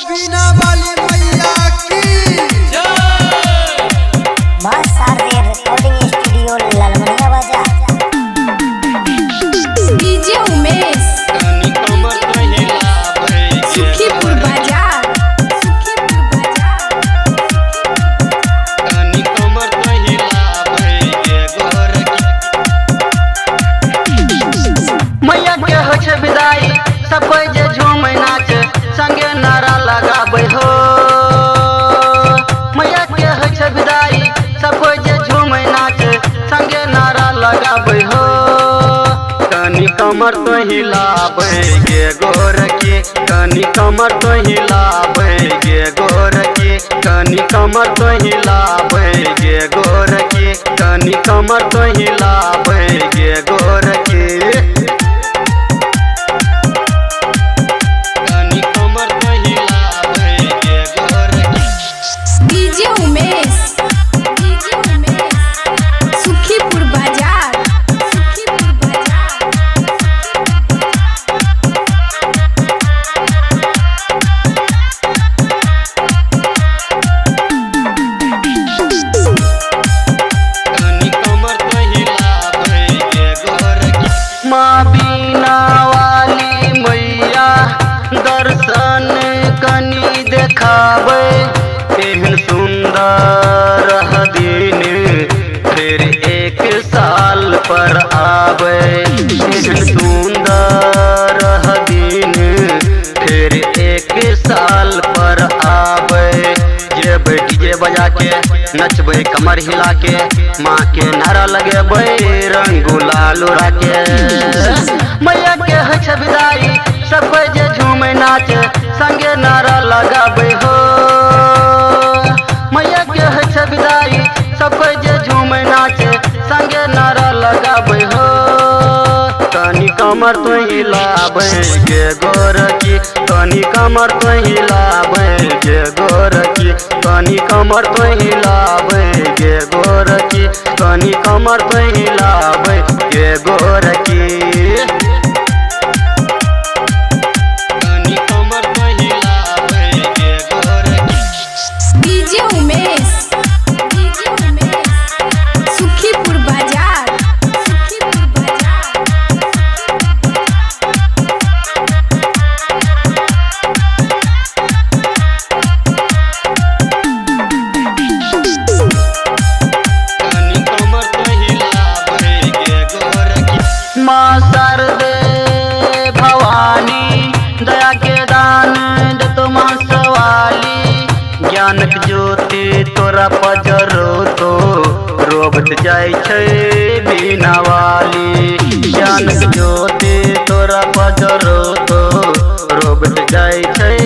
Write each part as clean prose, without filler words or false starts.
बीना वाली मैया की मां शारदे रिकॉर्डिंग स्टूडियो लालमनिया बाजार। डीजे उमेश सुखीपुर बाजार। मैया के हो छे विदाई सब कोई जे झूमै नाच संगे नारा लगाबै हो। मैया के हो छे विदाई सब कोई जे झूमै नाच संगे नारा लगाबै हो। कनी कमर तो हिलाबै गे गोरकी, कनी कमर तो हिलाबै गे गोरकी, कनी कमर तो हिलाबै गे गोरकी, कनी कमर तो हिलाबै गे गोरकी। डीजे उमेश सुखीपुर बाजार। माँ बीना वाली मैया दर्शन कनी देखाबै, एहन सुंदर दिन फिर एक साल पर आबै। एहन सुंदर दिन फिर एक साल पर आबै। जेबै डीजे बजा के नचबै कमर हिला के, माँ के नारा लगेबै रंग गुलाल उड़ा के। मैया के है छे विदाई सब कोई जे झूमै नाच संगे नारा लगाबै हो। मैया के है छे विदाई सब कोई जे झूमै नाच संगे नारा लगाबै हो। कनी कमर तो हिलाबै गे गोरकी, कनी कमर तो हिलाबै गे गोरकी, कनी कमर तो हिलाबै गे गोरकी, कनी कमर तो हिलाबै गे गोरकी। डीजे उमेश सुखीपुर बाजार। माँ शारदे भवानी दया के दान दे तो माँ सवाली। ज्ञानक ज्योति तोरा पजरो तो रोबत जाय छै बीना वाली। ज्ञानक ज्योति तोरा पजरो तो रोबत जाय छै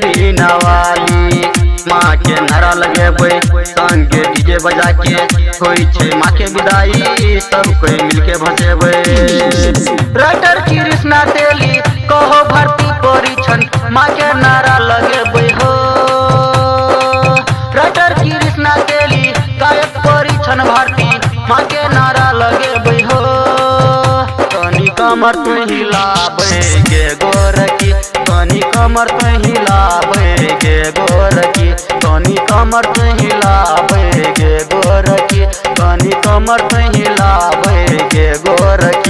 बीना वाली। माँ के नारा लगेबै संगे डीजे बजा के, होई छै माँ के विदाई सब कोई मिलके भसेबै। राइटर कृष्णा तेली कहो भर्ती परीक्षण माँ के नारा लगेबै हो। राइटर कृष्णा तेली गायक परीक्षण भर्ती माँ के नारा लगेबै हो। कनी कमर तो हिलाबै गे गोरकी, कनी कमर तो हिलाबै गे गोरकी, कनी कमर तो हिलाबै गे गोरकी, कनी कमर तो हिलाबै गे गोरकी।